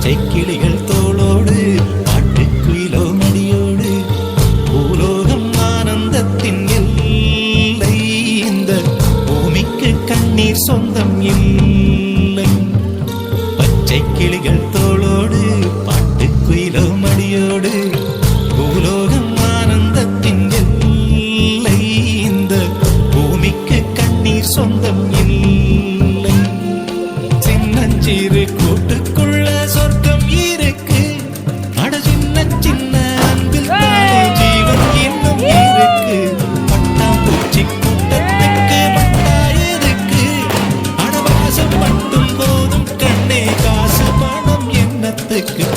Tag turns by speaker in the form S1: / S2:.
S1: பச்சை கிளிகள் தோளோடு பாட்டுக்குயிலோ மடியோடு பூலோகம் ஆனந்தத்தின் எல்லை இந்த பூமிக்கு கண்ணீர் சொந்தம் இல்லை பச்சை கிளிகள் தோளோடு பாட்டுக்குயிலோ மடியோடு பூலோகம் ஆனந்தத்தின் எல்லை இந்த பூமிக்கு கண்ணீர் சொந்தம் இல்லை சின்னஞ்சிறு கூட்டுக்குள்ள சொர்க்கம் இருக்கு அட சின்ன சின்ன அன்பில் ஜீவன் இன்னும் இருக்கு பட்டாம்பூச்சி கூட்டத்துக்கு மட்டாயதுக்கு அடவாசம் மட்டும் போதும் கண்ணே காசு பணம் எண்ணத்துக்கு